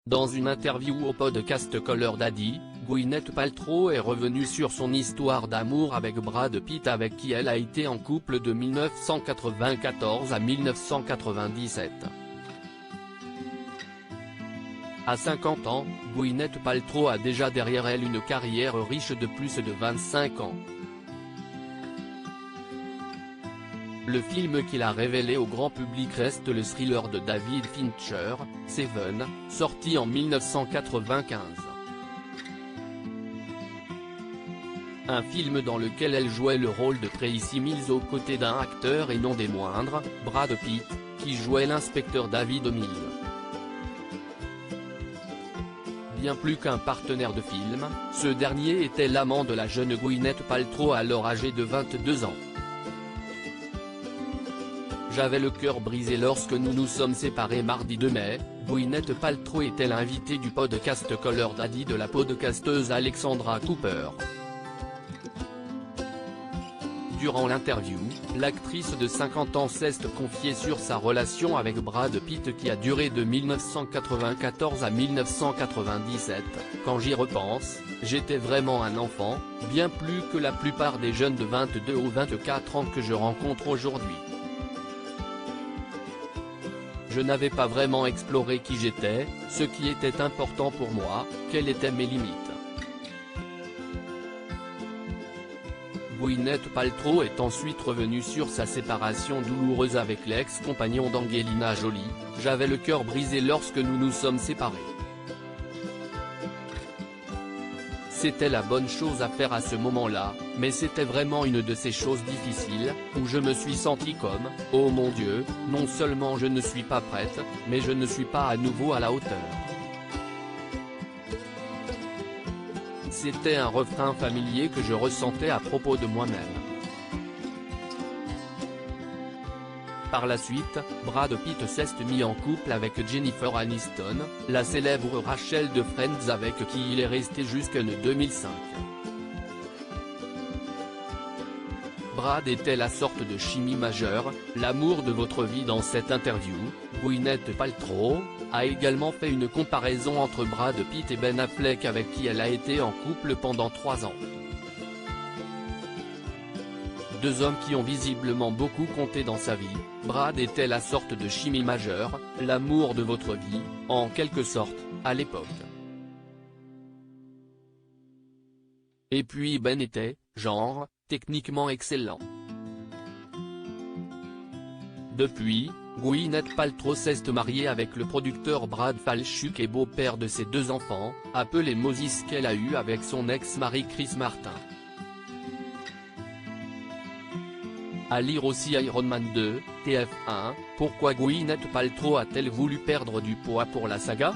Dans une interview au podcast Call Daddy, Gwyneth Paltrow est revenue sur son histoire d'amour avec Brad Pitt, avec qui elle a été en couple de 1994 à 1997. À 50 ans, Gwyneth Paltrow a déjà derrière elle une carrière riche de plus de 25 ans. Le film qui l'a révélé au grand public reste le thriller de David Fincher, Seven, sorti en 1995. Un film dans lequel elle jouait le rôle de Tracy Mills aux côtés d'un acteur et non des moindres, Brad Pitt, qui jouait l'inspecteur David Mills. Bien plus qu'un partenaire de film, ce dernier était l'amant de la jeune Gwyneth Paltrow alors âgée de 22 ans. J'avais le cœur brisé lorsque nous nous sommes séparés mardi 2 mai, Gwyneth Paltrow était l'invitée du podcast Call Daddy de la podcasteuse Alexandra Cooper. Durant l'interview, l'actrice de 50 ans s'est confiée sur sa relation avec Brad Pitt qui a duré de 1994 à 1997. Quand j'y repense, j'étais vraiment un enfant, bien plus que la plupart des jeunes de 22 ou 24 ans que je rencontre aujourd'hui. Je n'avais pas vraiment exploré qui j'étais, ce qui était important pour moi, quelles étaient mes limites. Gwyneth Paltrow est ensuite revenue sur sa séparation douloureuse avec l'ex-compagnon d'Angelina Jolie. J'avais le cœur brisé lorsque nous nous sommes séparés. C'était la bonne chose à faire à ce moment-là, mais c'était vraiment une de ces choses difficiles, où je me suis senti comme, oh mon Dieu, non seulement je ne suis pas prête, mais je ne suis pas à nouveau à la hauteur. C'était un refrain familier que je ressentais à propos de moi-même. Par la suite, Brad Pitt s'est mis en couple avec Jennifer Aniston, la célèbre Rachel de Friends avec qui il est resté jusqu'en 2005. Brad était la sorte de chimie majeure, l'amour de votre vie. Dans cette interview, Gwyneth Paltrow a également fait une comparaison entre Brad Pitt et Ben Affleck avec qui elle a été en couple pendant 3 ans. Deux hommes qui ont visiblement beaucoup compté dans sa vie. Brad était la sorte de chimie majeure, l'amour de votre vie, en quelque sorte, à l'époque. Et puis Ben était, genre, techniquement excellent. Depuis, Gwyneth Paltrow s'est mariée avec le producteur Brad Falchuk et beau-père de ses 2 enfants, appelé Moses, qu'elle a eu avec son ex-mari Chris Martin. À lire aussi Iron Man 2, TF1, pourquoi Gwyneth Paltrow a-t-elle voulu perdre du poids pour la saga ?